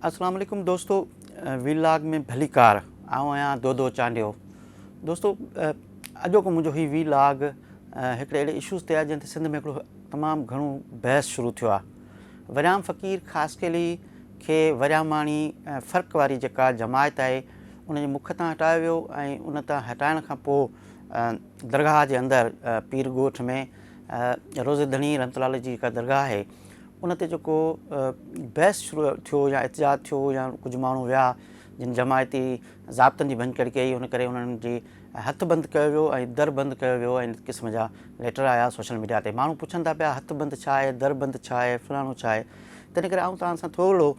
अस्सलाम वालेकुम दोस्तों, वीलाग में भली कार आऊं आहियां दो चांडियो। दोस्तों, अॼोको मुंहिंजो ही वीलाग हिकिड़े अहिड़े इशूज़ ते आहे जंहिं ते सिंध में हिकिड़ो तमामु घणो बहस शुरू थियो आहे। वरियाम फ़क़ीर ख़ासकेली खे वरियामाणी फ़र्क़ वारी जेका जमायत आहे उनजे मुख तां हटायो वियो ऐं उन तां हटाइण खां पोइ दरगाह जे अंदरि पीर ॻोठ में रोज़े धणी रहमतुल्लाह जी जेका दरगाह आहे उन ते जेको बहस शुरू थियो या एहतिजाज थियो या कुझु माण्हू विया जिन जमायती ज़ाब्तनि जी भञकड़ी कई, उन करे उन्हनि जी हथु बंदि कयो वियो ऐं दर बंदि कयो वियो ऐं क़िस्म जा लेटर आया सोशल मीडिया ते। माण्हू पुछनि था पिया हथु बंदि छा आहे, दर बंदि छा आहे, फलाणो छा आहे। तंहिं करे आऊं तव्हां सां थोरो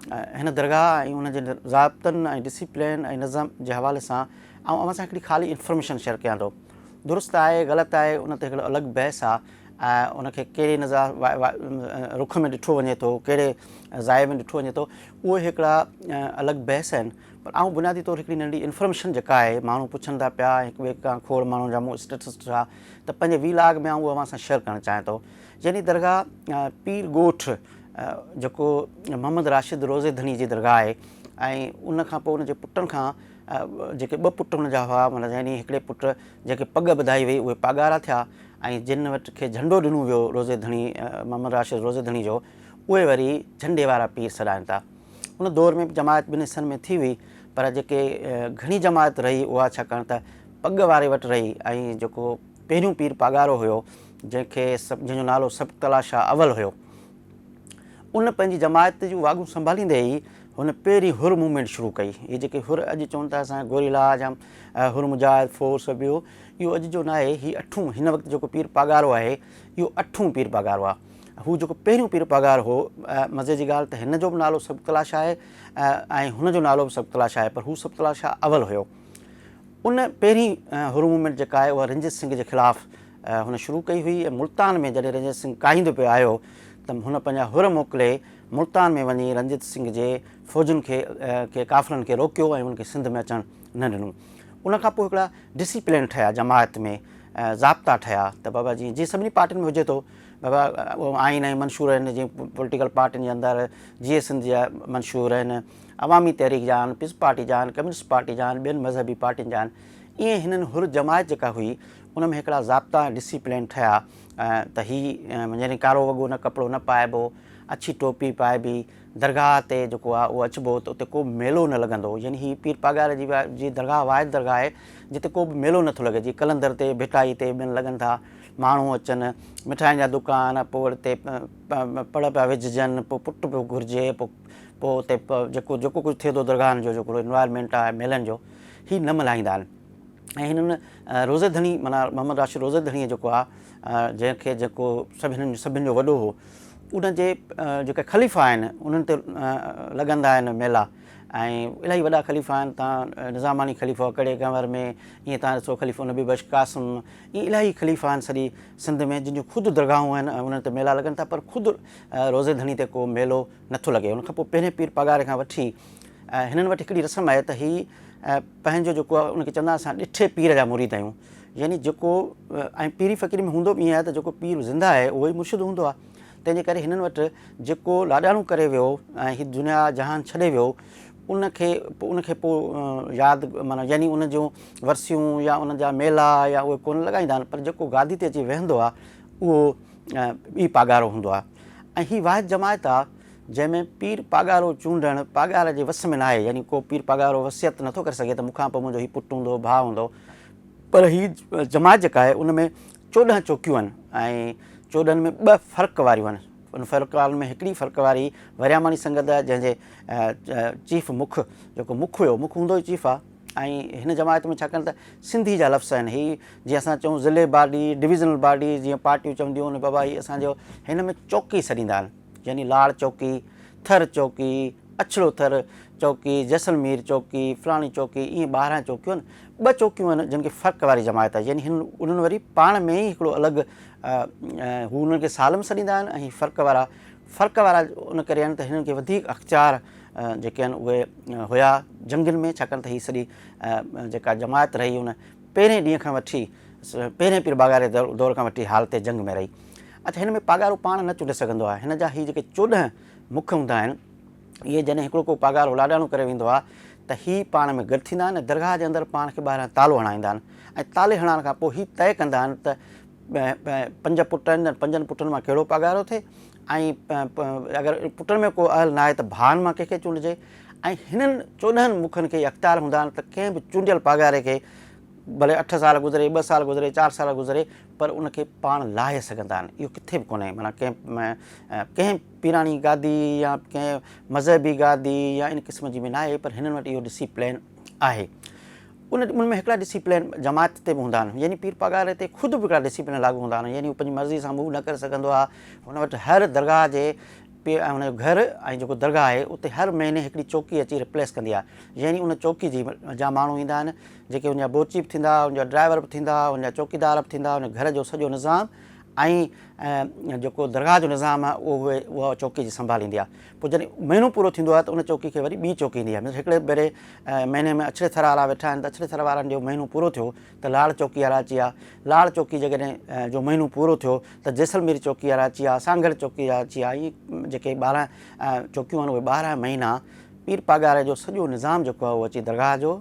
हिन दरगाह ऐं उनजे ज़ाब्तनि ऐं डिसिप्लिन ऐं निज़ाम जे हवाले सां अवां सां हिकिड़ी ख़ाली इंफॉर्मेशन शेयर कयां थो। दुरुस्तु आहे ग़लति आहे उन ते हिकिड़ो अलॻि बहस आहे। उनखे कहिड़े रुख में ॾिठो वञे थो, कहिड़े ज़ाइ में ॾिठो वञे थो, उहे हिकिड़ा अलॻि बहस आहिनि। पर आऊं बुनियादी तौरु हिकिड़ी नंढी इंफॉर्मेशन जेका आहे माण्हू पुछनि था पिया हिक ॿिए खां खोड़ माण्हुनि जा मूं स्टेटस ॾिठा त पंहिंजे वीलाग में आऊं अवां सां शेयर करणु चाहियां थो। यानी दरगाह पीर ॻोठ जेको मोहम्मद राशिद रोज़े धणी जी दरगाह आहे ऐं उन खां पोइ उनजे पुटनि खां जेके ॿ पुट हुनजा हुआ, माना यानी हिकिड़े पुट जेके पग ॿधाई वई उहे पागारा थिया ऐं जिन वटि खे झंडो ॾिनो वियो रोज़े धणी मोहम्मद राशिद रोज़े धणी जो, उहे वरी झंडे वारा पीर सॾाइनि था। उन दौर में जमायत ॿिनि हिसनि में थी हुई, पर जेके घणी जमायत रही उहा छाकाणि त पग वारे वटि रही ऐं जेको पहिरियों पीर पागारो हुयो जंहिंजो नालो सबतला शाह अवल हुयो, उन पंहिंजी जमायत जूं वाॻूं संभालींदे ई हुन पहिरीं हुर मूवमेंट शुरू कई। इहे जेके हुर अॼु चवनि था असां गोरिला या हुर मुजाहिद फोर्स ॿियो, इहो अॼु जो न आहे, हीउ अठूं हिन वक़्तु जेको पीर पागारो आहे इहो अठूं पीर पागारो आहे। हू जेको पहिरियों पीर पागार हो, मज़े जी ॻाल्हि त हिन जो बि नालो सबतला शाह आहे ऐं हुनजो नालो बि सबतला शाह आहे, पर हू सबतला शाह अवल हुयो। उन पहिरीं हुर मूवमेंट जेका आहे उहा रंजीत सिंह जे ख़िलाफ़ु हुन शुरू कई हुई ऐं मुल्तान में जॾहिं रंजीत सिंह काईंदो पियो आयो त हुन पंहिंजा हुर मोकिले मुल्तान में वञी रंजीत सिंह जे फ़ौजुनि खे काफ़िलनि खे रोकियो ऐं उनखे सिंध में अचणु न ॾिनो। उनखां पोइ हिकिड़ा डिसिप्लिन ठहिया जमायत में, ज़ाब्ता ठहिया त बाबा जीअं सभिनी पार्टियुनि में हुजे थो, बाबा आइन ऐं मंशूर आहिनि, जीअं पॉलिटिकल पार्टियुनि जे अंदरि जीए सिंध जा मंशूर आहिनि, अवामी तहरीक जा आहिनि, पीस पार्टी जा आहिनि, कम्यूनिस्ट पार्टी जा आहिनि, ॿियनि मज़हबी पार्टियुनि जा आहिनि। ईअं हिननि हुर जमायत जेका हुई उन में हिकिड़ा ज़ाब्ता डिसिप्लिन ठहिया त यानी कारो वॻो न कपिड़ो न पाइबो, अछी टोपी पाइबी, दरगाह ते जेको आहे उहो अचिबो त उते को बि मेलो न लॻंदो। यानी हीअ पीर पागार जी दरगाह वाहिद दरगाह आहे जिते को बि मेलो नथो लॻे। जीअं कलंदर ते भिटाई ते ॿियनि लॻनि था, माण्हू अचनि, मिठाइनि जा दुकान, पोइ वरी पड़ पिया विझजनि, पोइ पुट पियो घुरिजे, पोइ उते जेको कुझु थिए थो दरगाहनि जो जेको इन्वायरमेंट आहे मेलनि जो, हीअ न मल्हाईंदा आहिनि। ऐं हिननि रोज़े धणी माना मोहम्मद राशिद रोज़े धणीअ जेको आहे जंहिंखे जेको सभिनि जो वॾो हो, उनजे जेके ख़लीफ़ा आहिनि उन्हनि ते लॻंदा आहिनि मेला ऐं इलाही वॾा ख़लीफ़ा आहिनि। तव्हां निज़ामानी ख़लीफ़ो कड़े कंवर में, ईअं तव्हां ॾिसो ख़लीफ़ो नबी बख्श कासिम, ईअं इलाही ख़लीफ़ा आहिनि सॼी सिंध में जिन जूं ख़ुदि दरगाहूं आहिनि ऐं उन्हनि ते मेला लॻनि था, पर ख़ुदि रोज़े धणी ते को मेलो नथो लॻे। उनखां पोइ पहिरें पीर पागारे खां वठी हिननि वटि हिकिड़ी रस्म आहे त हीअ पंहिंजो जेको आहे उनखे चवंदा असां ॾिठे पीर जा मुरीद आहियूं। यानी जेको ऐं पीरी फ़क़ीर में हूंदो बि ईअं आहे त जेको पीर ज़िंदा आहे उहो ई मुर्शिद हूंदो आहे। तंहिंजे करे हिननि वटि जेको लाॾाणो करे वियो ऐं हीअ दुनिया जहान छॾे वियो उनखे पोइ यादि माना यानी उन जूं वर्सियूं या उन जा मेला या उहे कोन लॻाईंदा आहिनि, पर जेको गादी ते अची वेहंदो आहे उहो ॿी पागारो हूंदो आहे। ऐं हीअ वाहिद जमायत आहे जंहिंमें पीर पागारो चूंडणु पागार जे वस में न आहे। यानी को पीर पागारो वसियत नथो करे सघे त मूंखां पोइ मुंहिंजो हीउ पुटु हूंदो, भाउ हूंदो, पर हीअ जमायत जेका आहे उन में 14 चौकियूं आहिनि ऐं 14 में 2 फ़र्क़ वारियूं आहिनि। उन फ़र्क़ वारनि में हिकिड़ी फ़र्क़ वारी वरियामानी संगत जंहिंजे चीफ मुख जेको मुख हुयो, मुख हूंदो ई चीफ आहे। ऐं हिन जमायत में छाकाणि त सिंधी जा लफ़्ज़ आहिनि, हीअ जीअं असां चऊं ज़िले बॉडी, डिविज़नल बॉडी जीअं पार्टियूं चवंदियूं आहिनि, बाबा हीअ असांजो हिन में चौकी सॾींदा आहिनि। यानी लाड़ चौकी, थर चौकी, अछड़ो थर चौकी, जैसलमेर चौकी, फलाणी चौकी, ईअं 12 चौकियूं आहिनि। 2 चौकियूं आहिनि जिन खे फ़र्क़ वारी जमायत आहे। यानी उन्हनि वरी पाण में ई हिकिड़ो अलॻि हू उन्हनि खे सालम सॾींदा आहिनि ऐं फ़र्क़ वारा उन करे आहिनि त हिननि खे वधीक अख़्तियार जेके आहिनि उहे हुया जंगनि में, छाकाणि त हीअ सॼी जेका जमायत रही उन पहिरें ॾींहं खां वठी पहिरें पीर पागारे दौर खां वठी हाल ते जंग में रही। अच्छा, हिन में पागारो पाण न चूंडे सघंदो आहे। हिन जा हीअ जेके 14 मुख हूंदा आहिनि इहे जॾहिं हिकिड़ो को पघार लाॾाणो करे वेंदो आहे त हीअ पाण में गॾु थींदा आहिनि, दरगाह जे अंदरि पाण खे ॿाहिरां तालो हणाईंदा आहिनि ऐं ताले हणाइण खां पोइ हीअ तइ कंदा आहिनि त 5 पुट आहिनि, 5 पुटनि मां कहिड़ो पघार थिए ऐं अगरि पुटनि में को अहल न आहे त भाउनि मां कंहिंखे चूंडिजे। ऐं हिननि 14 मुखनि खे अख़्तियार हूंदा आहिनि त कंहिं बि चूंडियल पघारे खे भले 8 साल गुज़रे, 2 साल गुज़रे, 4 साल गुज़रे, पर उनखे पाण लाहे सघंदा आहिनि। इहो किथे बि कोन्हे, माना कंहिं पीराणी गादी या कंहिं मज़हबी गादी या इन क़िस्म जी बि न आहे, पर हिननि वटि इहो डिसिप्लिन आहे। उनमें हिकिड़ा डिसिप्लिन जमात ते बि हूंदा आहिनि, यानी पीर पघारे ते ख़ुदि बि हिकिड़ा डिसिप्लिन लागू हूंदा आहिनि, यानी हू पंहिंजी मर्ज़ी सां मूव न करे सघंदो आहे। हुन वटि हर दरगाह जे हुनजो घर ऐं जेको दरगाह आहे उते हर महीने हिकिड़ी चौकी अची रिप्लेस कंदी आहे, यानी उन चौकी जा माण्हू ईंदा आहिनि जेके हुनजा बोची बि थींदा, हुनजा ड्राइवर बि थींदा, हुनजा चौकीदार बि थींदा, हुन घर जो सॼो निज़ाम ऐं जेको दरगाह जो निज़ाम आहे उहा चौकी जी संभालींदी आहे। पोइ जॾहिं महीनो पूरो थींदो आहे त उन चौकी खे वरी ॿी चौकी ईंदी आहे। हिकिड़े भेरे महीने में अछड़े थर वारा वेठा आहिनि त अछड़े थर वारनि जो महीनो पूरो थियो त लाड़ चौकी वारा अची विया, लाड़ चौकी जॾहिं जो महीनो पूरो थियो त जैसलमेर चौकी वारा अची विया, सांगड़ चौकी वारा अची विया। इहे जेके 12 चौकियूं आहिनि उहे 12 महीना पीर पघारे जो सॼो निज़ाम जेको आहे उहो अची दरगाह जो,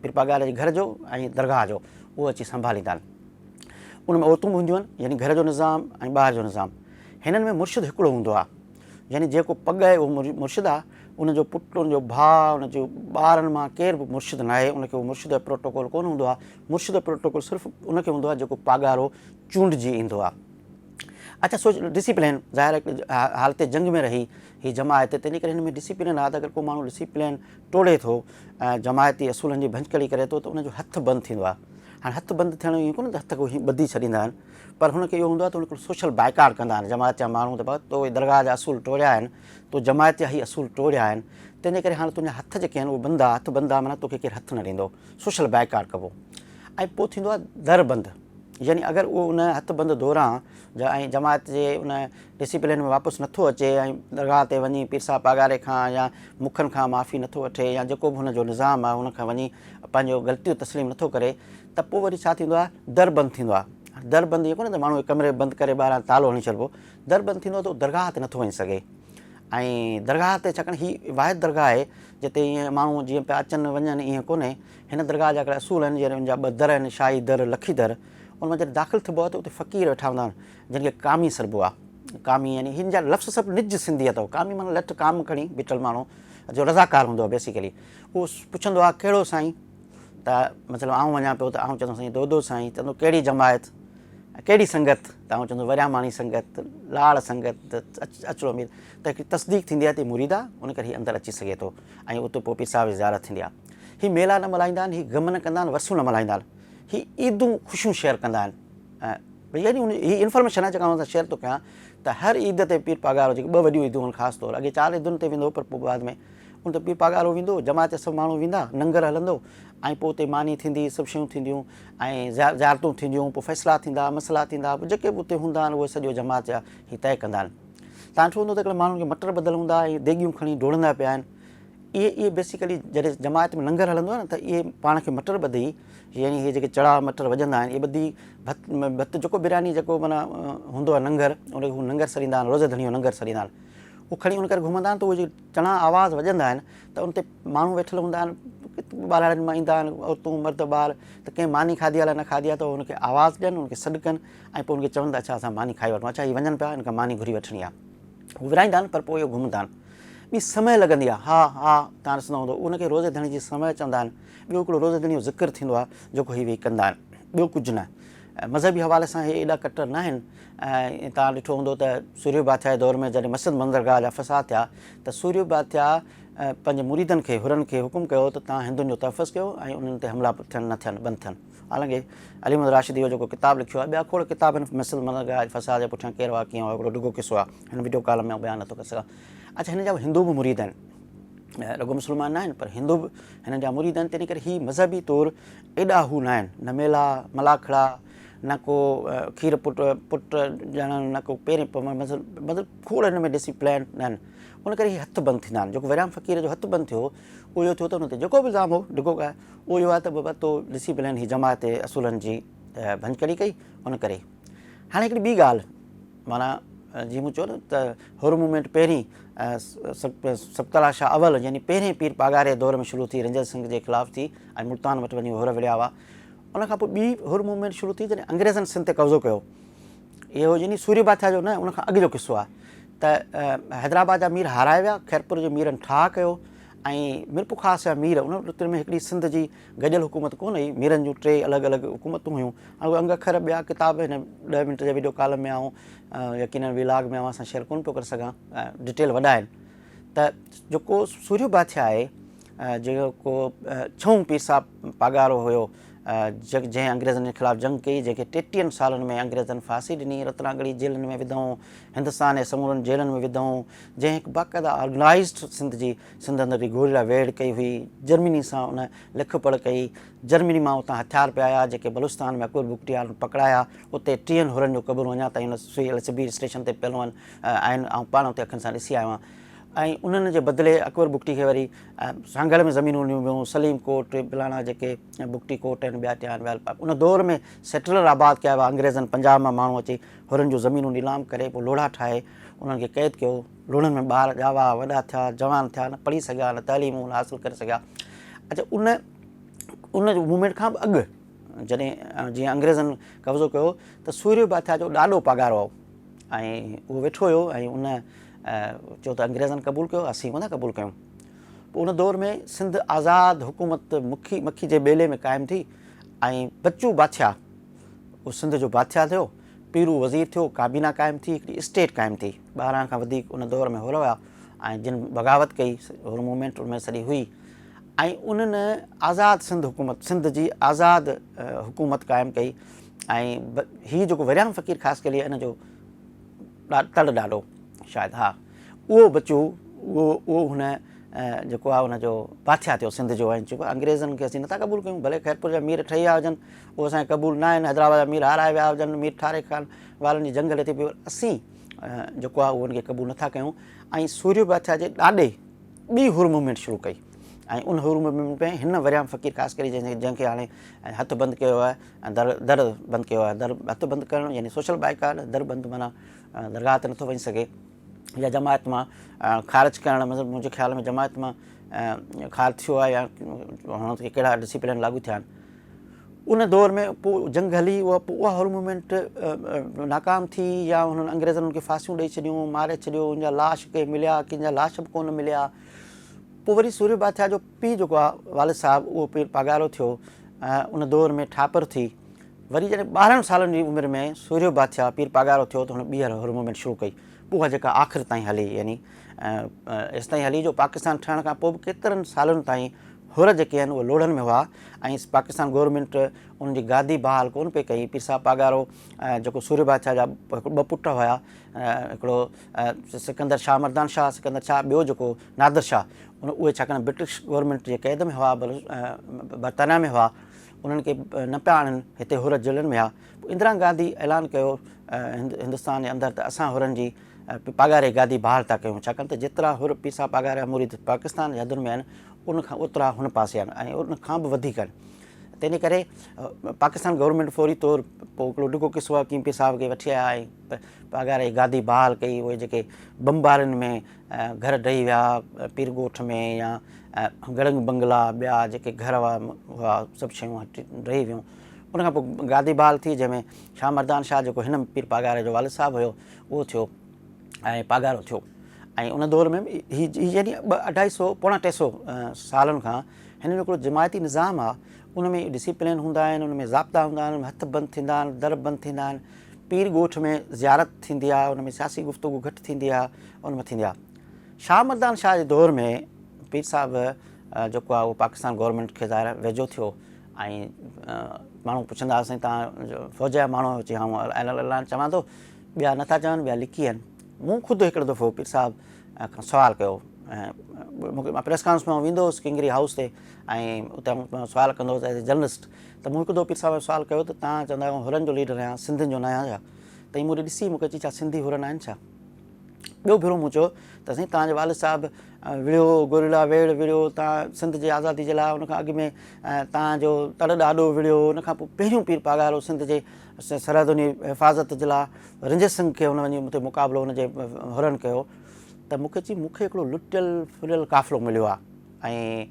पीर पघारे जे घर जो ऐं दरगाह जो उहो अची संभालींदा आहिनि। उन में औरतूं बि हूंदियूं आहिनि, यानी घर जो निज़ाम ऐं ॿाहिरि जो निज़ाम। हिननि में मुर्शिद हिकिड़ो हूंदो आहे, यानी जेको पग आहे उहो मुर्शिद आहे, उनजो पुटु, उनजो भाउ, उनजो ॿारनि मां केर बि मुर्शिद न आहे, उनखे उहो मुर्शिद जो प्रोटोकॉल कोन हूंदो आहे। मुर्शिद जो प्रोटोकॉल सिर्फ़ु उनखे हूंदो आहे जेको पघारो चूंडिजी ईंदो आहे। अच्छा, सोच डिसिप्लिन ज़ाहिर हालत जंग में रही हीअ जमायत, तंहिंजे करे हिन में डिसिप्लिन आहे त अगरि को माण्हू डिसिप्लिन तोड़े थो, जमायती असूलनि जी भंजकड़ी करे थो, त उनजो हथु बंदि थींदो आहे। हाणे हथु बंदि थियण ईअं कोन्हे त हथ खे ॿधी छॾींदा आहिनि, पर हुनखे इहो हूंदो आहे त हुन सोशल बाइकाट कंदा आहिनि जमायत जा माण्हू त तो उहे दरगाह जा असूल टोड़िया आहिनि, तो जमायत जा ई असूल टोड़िया आहिनि, तंहिंजे करे हाणे तुंहिंजा हथ जेके आहिनि उहे बंदि आहे, हथु बंदि आहे, माना तोखे केरु हथु न ॾींदो, सोशल बाइकाट कबो। ऐं पोइ थींदो आहे दर बंदि, यानी अगरि उहो उन हथु बंदि दौरान ऐं जमायत जे उन डिसिप्लिन में वापसि नथो अचे ऐं दरगाह ते वञी पीर साहिब पघारे खां या मुखनि खां माफ़ी नथो वठे या जेको बि हुनजो निज़ाम आहे हुनखां वञी पंहिंजो ग़लतियूं तस्लीम नथो करे, त पोइ वरी छा थींदो आहे, दर बंदि थींदो आहे। दर बंदि इहो कोन्हे त माण्हू कमरे बंदि करे ॿाहिरां तालो हणी छॾिबो, दर बंदि थींदो त दरगाह ते नथो वञी सघे। ऐं दरगाह ते छाकाणि हीअ वाहिद दरगाह आहे जिते ईअं माण्हू जीअं पिया अचनि वञनि ईअं कोन्हे। हिन दरगाह जा हिकिड़ा असूल आहिनि, जीअं हुनजा 2 दर आहिनि, शाही दर, लखी दर। उन में जॾहिं दाख़िलु थिबो आहे त उते फ़क़ीर वेठा हूंदा आहिनि जिन खे कामी सरबो आहे। कामी यानी हिन जा लफ़्ज़ सभु निज सिंधी अथव। कामी माना लठ काम खणी बीठल माण्हू जो रज़ाकार हूंदो आहे बेसिकली। उहो पुछंदो आहे कहिड़ो साईं, त मतिलबु आउं वञा पियो त आउं चवंदो साईं दो साईं, चवंदो कहिड़ी जमायत, कहिड़ी संगत, त आउं चवंदो वरियामाणी संगत, लाड़ संगत, अचड़ो मीर। त हिकिड़ी तस्दीक थींदी आहे त मुरीद आहे, उन करे हीअ अंदरि अची सघे थो ऐं उते पोइ पीर साहिब जी ज़ियारत थींदी आहे। हीअ मेला न मल्हाईंदा आहिनि, हीअ गम न कंदा आहिनि, वसूं न मल्हाईंदा आहिनि, हीअ ईदूं ख़ुशियूं शेयर कंदा आहिनि। यानी हीअ इंफॉर्मेशन आहे जेका मां शेयर थो कयां त हर ईद ते पीर पघारो जेके 2 वॾियूं ईदूं आहिनि ख़ासि तौरु, अॻे 4 ईदुनि ते वेंदो पर पोइ बाद में उन ते पीर पघारो वेंदो, जमात जा सभु माण्हू वेंदा, लंगर हलंदो ऐं पोइ उते मानी थींदी, सभु शयूं थींदियूं ऐं ज़ियारतूं थींदियूं, पोइ फ़ैसिला थींदा, मसइला थींदा, पोइ जेके बि उते हूंदा आहिनि उहे सॼो जमात जा हीअ तइ कंदा आहिनि। तव्हां ॾिठो हूंदो त हिकिड़े माण्हुनि खे मटर ॿधल हूंदा ऐं देगियूं खणी डोड़ंदा पिया आहिनि। इहे बेसिकली जॾहिं जमायत में लंगर हलंदो आहे न त इहे पाण खे मटर ॿधी, यानी इहे जेके चड़ा मटर वॼंदा आहिनि, इहे ॿधी भत जेको बिरयानी जेको माना हूंदो आहे लंगर, उनखे हू लंगर सरींदा आहिनि, रोज़े धणी जो लंगर सरींदा आहिनि। उहो खणी उन करे घुमंदा आहिनि त उहे जेके चणा आवाज़ वॼंदा आहिनि त उन ते माण्हू वेठल हूंदा आहिनि, ॿारनि मां ईंदा आहिनि, औरतूं मर्द ॿार, त कंहिं मानी खाधी आहे न खाधी आहे त उनखे आवाज़ ॾियनि, उनखे सॾु कनि ऐं पोइ उनखे चवनि त अच्छा असां मानी खाई वठूं, अच्छा हीअ वञनि पिया हिन खां मानी घुरी वठणी आहे। हू विराईंदा आहिनि पर पोइ इहो घुमंदा आहिनि। ॿी समय लॻंदी आहे, हा हा तव्हां ॾिसंदा हूंदो उनखे रोज़े धणी जी समय चवंदा आहिनि। ॿियो हिकिड़ो रोज़े धणी जो ज़िक्र थींदो आहे जेको हीअ वेही कंदा आहिनि, ॿियो कुझु न। मज़हबी हवाले सां इहे एॾा कटर न आहिनि। ऐं तव्हां ॾिठो हूंदो त सूर्य बादशाह जे दौर में जॾहिं मस्जिद मंदरगाह जा फ़साद थिया त सूर्य बादशाह पंहिंजे मुरीदनि खे, हुरनि खे हुकुम कयो त तव्हां हिंदुनि जो तहफ़ुज़ कयो ऐं उन्हनि ते हमला थियनि न थियनि, बंदि थियनि। हालांकि अली मोहम्मद राशिदी जो जेको किताबु लिखियो आहे, ॿिया खोड़ किताब आहिनि मस्जिद मंदरगाह फ़साद जे पुठियां केरु आहे कीअं आहे, हिकिड़ो ॾुखो किसो आहे, हिन वीडियो कॉल में बयानु नथो करे सघां। अच्छा, हिन जा हिंदू बि मुरीद आहिनि, रुॻो मुस्लमान न आहिनि पर हिंदू बि हिन जा मुरीद आहिनि। तंहिं करे हीअ मज़हबी तौरु एॾा हू न आहिनि, न मेला मलाखड़ा, न को खीर पुट ॼणनि, न को पेरें मतिलबु खोड़ हिन में डिसिप्लिन न आहिनि। उन करे हीअ हथु बंदि थींदा आहिनि। जेको विराम फ़क़ीर जो हथु बंदि थियो उहो इहो थियो त हुन ते जेको बि इल्ज़ाम हो ढिघो कयो, उहो इहो आहे त बाबा तो डिसिप्लिन हीअ जमायत असूलनि जी भंजकड़ी कई उन करे। हाणे हिकिड़ी ॿी ॻाल्हि, माना जीअं मूं चयो न त हुर मूवमेंट पहिरीं सप्तला शाह अवल यानी पहिरें पीर पागारे दौर में शुरू थी, रंजन सिंह जे ख़िलाफ़ थी ऐं मुल्तान वटि वञी हुर विढ़िया हुआ। उनखां पोइ ॿी हुर मूवमेंट शुरू थी जॾहिं अंग्रेज़नि सिंध ते कब्ज़ो कयो। इहो यानी सूर्य बाथिया जो न, उनखां अॻु जो किस्सो आहे त हैदराबाद जा मीर हाराए विया, खैरपुर जे मीरनि ठाह कयो ऐं मिरपुर ख़ासि जा मीर उन वक़्त में हिकिड़ी सिंध जी गॾियल हुकूमत कोन हुई, मीरनि जूं 3 अलॻि अलॻि हुकूमतूं हुयूं। ऐं उहे अंग अखर ॿिया किताब हिन 10 मिंट जे वीडियो कॉलम में यकीन विलाग में असां शेयर कोन पियो करे सघां, डिटेल वॾा आहिनि। त जेको सूर्य बाथिया आहे, जेको 6 पीर साहब पागारो हुयो, जंहिं अंग्रेज़नि जे ख़िलाफ़ु जंग कई, जंहिंखे 33 सालनि में अंग्रेज़नि फांसी ॾिनी, रत्नागढ़ी जेलनि में विधऊं, हिंदुस्तान जे समूरनि जेलनि में विधऊं, जंहिं हिकु बाक़ाइदा ऑर्गनाइज़्ड सिंध अंदरि गोरिया वेड़ कई हुई, जर्मनी सां उन लिख पढ़ कई, जर्मनी मां उतां हथियार पिया आया जेके बलूचिस्तान में अकबर बुगटियाल पकड़ाया, उते 30 हुरनि जो क़बरूं अञा ताईं उन सिबी स्टेशन ते पियल आहिनि, ऐं पाण उते अखियुनि सां ॾिसी आयो आहियां। ऐं उन्हनि जे बदिले अकबर बुगटी खे वरी सांगल में ज़मीनूं ॾिनियूं वियूं, सलीम कोट बिलाणा जेके बुगटी कोट आहिनि, ॿिया टिया आहिनि, उन दौर में सेटलर आबाद कया हुआ अंग्रेज़नि, पंजाब मां माण्हू अची हुरनि जूं ज़मीनूं नीलाम करे पोइ लोढ़ा ठाहे उन्हनि खे क़ैद कयो। लोढ़नि में ॿार ॼावा वॾा थिया, जवान थिया, न पढ़ी सघिया, न तइलीमूं हासिलु करे सघिया। अच्छा, उन मूवमेंट खां बि अॻु जॾहिं जीअं अंग्रेज़नि कब्ज़ो कयो त सूर्य बाथिया जो ॾाढो पघार हो ऐं उहो वेठो हुयो ऐं उन चयो त अंग्रेज़नि क़बूलु कयो, असीं कोन क़बूलु कयूं। पोइ उन दौर में सिंध आज़ादु हुकूमत मखी जे ॿेले में क़ाइमु थी ऐं बच्चू बादशाह उहो सिंध जो बादशाह थियो, पीरू वज़ीर थियो, काबीना क़ाइमु थी, हिकिड़ी स्टेट क़ाइमु थी। 12 खां वधीक उन दौर में हुर हुआ ऐं जिन बग़ावत कई हुर मूवमेंट उनमें सॼी हुई ऐं उन्हनि आज़ादु सिंध हुकूमत, सिंध जी आज़ादु हुकूमत क़ाइमु कई। ऐं हीउ जेको वरियाम फ़क़ीर ख़ासि करे इन जो तड़ ॾाढो शायदि, हा, उहो बच्चो उहो हुन जेको आहे हुनजो बादशाह थियो सिंध जो। ऐं चइबो अंग्रेज़नि खे असीं नथा क़बूलु कयूं, भले खैरपुर जा मीर ठही विया हुजनि, उहे असांखे क़बूलु न आहिनि, हैदराबाद जा मीर हाराए विया हुजनि, मीर ठारे खान वारनि जी जंग लथी पई, असीं जेको आहे उहो उनखे क़बूलु नथा कयूं। ऐं सूर्य बादशाह जे ॾाढे ॿी हुर मूवमेंट शुरू कई ऐं उन हुर मूवमेंट में हिन वरियाम फ़क़ीर ख़ासि करे जंहिंखे हाणे हथु बंदि कयो आहे ऐं दर बंदि कयो आहे। हथु बंदि करणु यानी सोशल बाइकाट, दर बंदि माना दरगाह ते नथो वञी सघे, या जमायत मां ख़ारिज करणु, मतिलबु मुंहिंजे ख़्याल में जमायत मां ख़ारिज थियो आहे या हुन कहिड़ा डिसिप्लिन लागू थिया आहिनि। उन दौर में पोइ जंग हली, उहा हुर मूवमेंट नाकाम थी या हुननि अंग्रेज़नि उनखे फांसियूं ॾेई छॾियूं, मारे छॾियो, उनजा लाश के मिलिया, कंहिंजा लाश बि कोन मिलिया। पोइ वरी सूर्य बादशाह जो पीउ जेको आहे वालिद साहिबु, उहो पीर पागारो थियो, उन दौर में ठापर थी। वरी जॾहिं 12 सालनि जी उमिरि में सूर्य बादशाह पीर पागारो थियो त हुन ॿीहर हुर मूवमेंट शुरू कई। पोइ उहा जेका आख़िर ताईं हली, यानी एसि ताईं हली जो पाकिस्तान ठहण खां पोइ बि केतिरनि सालनि ताईं हुर जेके आहिनि उहे लोढ़नि में हुआ ऐं पाकिस्तान गवर्नमेंट उनजी गादी बहाल कोन पई कई। पीर साहिबु पागारो जेको सूर्य बादशाह जा 2 पुट हुआ, हिकिड़ो सिकंदर शाह मर्दान शाह, सिकंदर शाह, ॿियो जेको नादिर शाह, उहे छाकाणि ब्रिटिश गवर्नमेंट जे क़ैद में हुआ, बर्तानिया में हुआ, उन्हनि खे न पिया आणनि हिते हुर जेलनि में हुआ। इंदिरा गांधी ऐलान कयो हिंदुस्तान जे अंदरि त असां हुरनि जी पागारे गादी बहाल था कयूं, छाकाणि त जेतिरा हुर पीर साहिबु पागारा मुरीद पाकिस्तान जे हदुनि में आहिनि उनखां ओतिरा हुन पासे आहिनि ऐं उनखां बि वधीक आहिनि। तंहिंजे करे पाकिस्तान गवर्नमेंट फौरी तौर पोइ हिकिड़ो ॾुखो किस्सो आहे, कीअं पीर साहिब खे वठी आया ऐं पागारे गादी बहाल कई। उहे जेके बमबारियुनि में घर ॾही विया पीर ॻोठ में, या गड़ंग बंगला, ॿिया जेके घर हुआ सभु शयूं ॾही वियूं। उनखां पोइ गादी बहाल थी, जंहिंमें शाह मर्दान शाह जेको हिन पीर पागारे जो वालिद साहिबु हुयो उहो थियो ऐं पागारो थियो। ऐं उन दौर में हीअ यानी 250 पौणा 300 सालनि खां हिन जो हिकिड़ो जमायती निज़ाम आहे, उन में डिसिप्लिन हूंदा आहिनि, उन में ज़ाब्ता हूंदा आहिनि, हथ बंदि थींदा आहिनि, दर बंदि थींदा आहिनि, पीर ॻोठ में ज़ियारत थींदी आहे, उन में सियासी गुफ़्तगू घटि थींदी आहे, उन में थींदी आहे। शाह मर्दान शाह जे दौर में पीर साहिबु जेको आहे उहो पाकिस्तान गवर्नमेंट खे ज़ाहिर वेझो थियो ऐं माण्हू पुछंदा हुआसीं तव्हां फ़ौज जा माण्हू अची, ऐं चवां थो ॿिया नथा चवनि, ॿिया लिकी आहिनि। मूं ख़ुदि हिकिड़ो दफ़ो पीर साहिब खां सुवालु कयो ऐं मूंखे मां प्रेस कॉन्फ्रेंस में वेंदो हुउसि किंगरी हाउस ते ऐं उते सुवालु कंदो हुउसि एज़ ए जर्नलिस्ट। त मूं हिकु दफ़ो पीर साहिब सुवालु कयो त तव्हां चवंदा आहियो हुरनि जो लीडर आहियां, सिंधियुनि जो न आहियां छा? त मूं ॾिसी मूंखे चई छा सिंधी हुर न आहिनि छा? ॿियो भेरो मूं चयो त साईं तव्हांजे वालिद साहिबु विड़ियो गोरिल्ला वेड़ विड़ियो, तव्हां सिंध जी आज़ादी जे लाइ, उनखां अॻु में तव्हांजो तड़ ॾाॾो विड़ियो, उनखां पोइ पहिरियों पीर पागार सिंध जे सरहदुनि जी हिफ़ाज़त जे लाइ रंजित सिंह खे हुन वञी हुते मुक़ाबिलो हुनजे हुरन कयो। त मूंखे चई मूंखे हिकिड़ो लुटियल फुलियल क़ाफ़िलो मिलियो आहे ऐं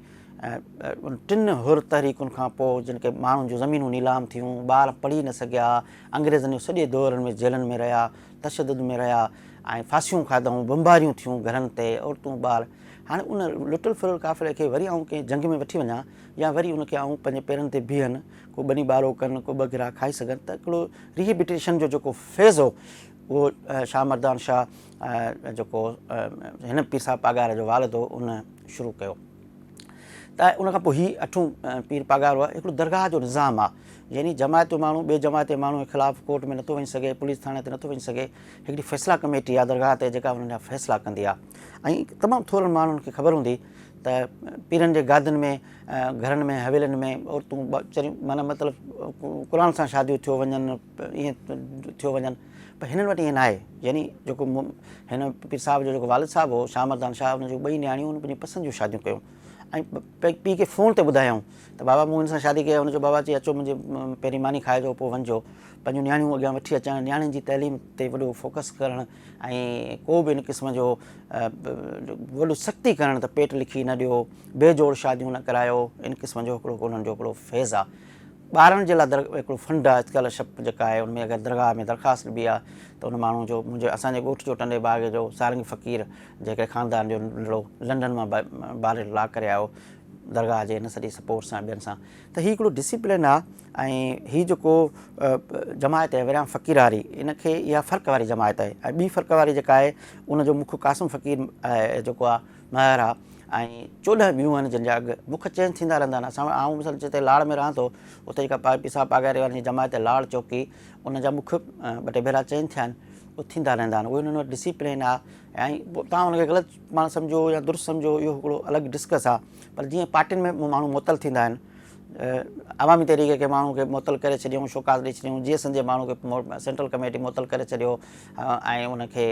टिनि हुर तहरीकुनि खां पोइ जिन खे माण्हुनि जूं ज़मीनूं नीलाम थियूं, ॿार पढ़ी न सघिया, अंग्रेज़नि जे सॼे दौरनि में जेलनि में रहिया, तशदुद में रहिया ऐं फांसियूं खाधऊं, बमबारियूं थियूं घरनि ते, औरतूं ॿार। हाणे उन लुटियल फुलियल क़ाफ़िले खे वरी आऊं कंहिं जंग में वठी वञा या वरी उनखे आऊं पंहिंजे पेरनि ते बीहनि, को ॿनी ॿारो कनि, को ॿ गिरा खाई सघनि, त हिकिड़ो रिहेबिटेशन जो जेको फेज़ हो उहो शाह मर्दान शाह जेको हिन पीर साहिब पागार जो वालिद हो उन शुरू कयो। त उनखां पोइ हीउ अठूं पीर पागार हुआ। हिकिड़ो दरगाह जो निज़ाम आहे, यानी जमायत जो माण्हू ॿिए जमायत जे माण्हू जे ख़िलाफ़ु कोर्ट में नथो वञी सघे, पुलिस थाणे ते नथो वञी सघे। हिकिड़ी फ़ैसिला कमेटी आहे दरगाह ते जेका हुननि जा फ़ैसिला कंदी आहे ऐं तमामु थोरनि माण्हुनि खे ख़बर हूंदी त पीरनि जे गादियुनि में, घरनि में, हवेलियुनि में औरतूं चरियूं माना मतिलबु क़ुर सां शादियूं थियो वञनि, ईअं थियो वञनि, पर हिननि वटि ईअं न आहे। यानी जेको हिन पीर साहिब जो जेको वालिद साहिबु हो शाह मर्दान शाह, हुन जूं ॿई नियाणियूं हुन पंहिंजी पसंदि जूं शादियूं कयूं ऐं पीउ खे फ़ोन ते ॿुधायऊं त बाबा मूं हिन सां शादी कई। हुनजो बाबा चई अचो मुंहिंजे पहिरीं मानी खाइजो पोइ वञिजो। पंहिंजूं नियाणियूं अॻियां वठी अचणु, नियाणियुनि जी तइलीम ते वॾो फोकस करणु ऐं को बि इन क़िस्म जो वॾो सख़्ती करणु त पेट लिखी न ॾियो, बेजोड़ शादियूं न करायो, इन क़िस्म जो हिकिड़ो उन्हनि जो हिकिड़ो फेज़ आहे। ॿारनि जे लाइ हिकिड़ो फंड आहे, स्कॉलरशिप जेका आहे उनमें अगरि दरगाह में दरख़्वास्त ॾिबी आहे त उन माण्हू जो, मुंहिंजे असांजे ॻोठ जो टंडे बाग जो सारंगी फ़क़ीर जेके ख़ानदान जो नंढिड़ो लंडन मां ॿार ला करे आयो दरगाह जे हिन सॼी सपोर्ट सां ॿियनि सां। त हीउ हिकिड़ो डिसिप्लिन आहे ऐं हीउ जेको जमायत आहे विरिहां फ़क़ीर वारी, इनखे इहा फ़र्क़ु वारी जमायत आहे। ऐं ॿी फ़र्क़ु वारी जेका आहे उनजो मुख क़ासिम फ़क़ीर जेको आहे महर आहे ऐं 14 ॿियूं आहिनि जिन जा अघु मुख चेंज थींदा रहंदा आहिनि। असां आऊं मिसाल जिते लाड़ में रहां थो उते जेका पीर साहिब पागार वारनि जी जमायत आहे लाड़ चौकी, उन जा मुख ॿ टे भेरा चेंज थिया आहिनि, उहे थींदा रहंदा आहिनि। उहे उन्हनि वटि डिसिप्लिन आहे ऐं पोइ तव्हां हुनखे ग़लति माण्हू सम्झो या दुरुस्त सम्झो, इहो हिकिड़ो अलॻि डिस्कस आहे। पर जीअं पार्टियुनि में माण्हू मुअतल थींदा आहिनि, अवामी तहरीक़े खे माण्हू खे मुअतल करे छॾियऊं, शौकात ॾेई छॾियऊं, GSN जे माण्हू खे सेंट्रल कमेटी मुअतल करे छॾियो ऐं उनखे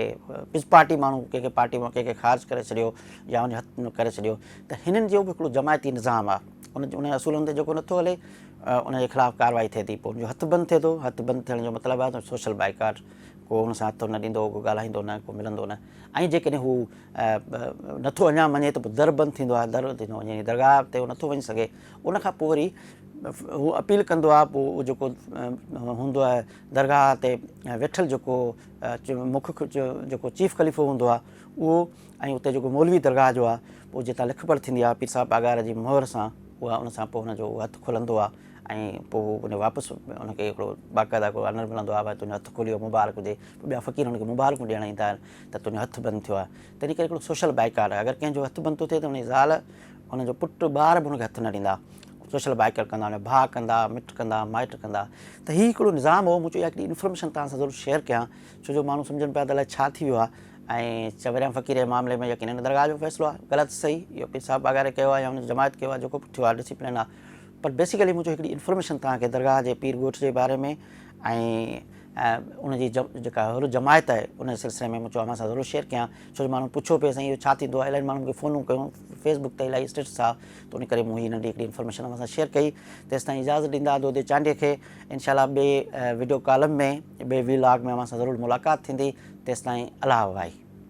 पिस पार्टी माण्हू कंहिंखे पार्टी मां कंहिंखे ख़ारिज करे छॾियो या उन हथु करे छॾियो। त हिननि जो बि हिकिड़ो जमायती निज़ाम आहे, उन असूलनि ते जेको नथो हले उनजे ख़िलाफ़ु कार्रवाई थिए थी। पोइ उनजो हथु बंदि थिए थो। हथु बंदि थियण जो मतिलबु आहे त सोशल बाइकाट, को हुन सां हथु न ॾींदो, को ॻाल्हाईंदो न, को मिलंदो न। ऐं जेकॾहिं हू नथो अञा मञे त पोइ दर बंदि थींदो आहे, दर थींदो आहे, यानी दरगाह ते उहो नथो वञी सघे। उनखां पोइ वरी हू अपील कंदो आहे, पोइ उहो जेको हूंदो आहे दरगाह ते वेठल जेको मुख जेको चीफ खलीफ़ो हूंदो आहे उहो, ऐं उते जेको मौलवी दरगाह जो आहे पोइ जितां लिख पढ़ थींदी आहे पीर साहिब पागार जी मोहर सां, उहा उन सां पोइ हुनजो हथु खुलंदो आहे ऐं पोइ उन वापसि उनखे हिकिड़ो बाक़ाइदा हिकिड़ो अनर मिलंदो आहे, भई तुंहिंजो हथु खुलियो, मुबारक हुजे। पोइ ॿिया फ़क़ीर हुनखे मुबारकूं ॾियणु ईंदा आहिनि त तुंहिंजो हथु बंदि थियो आहे। तॾहिं करे हिकिड़ो सोशल बाइकाट आहे। अगरि कंहिंजो हथु बंदि थो थिए त हुनजी ज़ाल, हुनजो पुटु, ॿार बि हुनखे हथु न ॾींदा, सोशल बाइकाट कंदा, हुन भाउ कंदा, मिट कंदा, माइट कंदा। त हीउ हिकिड़ो निज़ाम हो। मूं चयो इहा हिकिड़ी इंफॉर्मेशन तव्हां सां ज़रूरु शेयर कयां, छो जो माण्हू सम्झनि पिया त अलाए छा थी वियो आहे ऐं विरिहां फ़क़ीर जे मामले में यकीन हिन दरगाह जो फ़ैसिलो आहे, ग़लति सही, इहो पीर साहिब पागार कयो आहे या हुन जमायत कयो आहे, जेको बि थियो आहे डिसिप्लिन आहे। पर बेसिकली मूं चयो हिकिड़ी इंफॉर्मेशन तव्हांखे दरगाह जे पीर ॻोठ जे बारे में ऐं उनजी जेका हुर जमायत आहे उन सिलसिले में मूं चयो अव्हां सां ज़रूरु शेयर कयां, छो जो माण्हू पुछो पिए साईं इहो छा थींदो आहे। इलाही माण्हुनि खे फ़ोनूं कयूं, फेसबुक ते इलाही स्टेटस आहे, त उन करे मूं हीअ नंढी हिकिड़ी इंफॉर्मेशन अव्हां सां शेयर कई। तेसिताईं इजाज़त ॾींदा दोदे चांडीअ खे। इनशाला ॿिए वीडियो कॉलम में, ॿिए व्लॉग में अव्हां सां ज़रूरु मुलाक़ात थींदी। तेसिताईं अलाह वाही।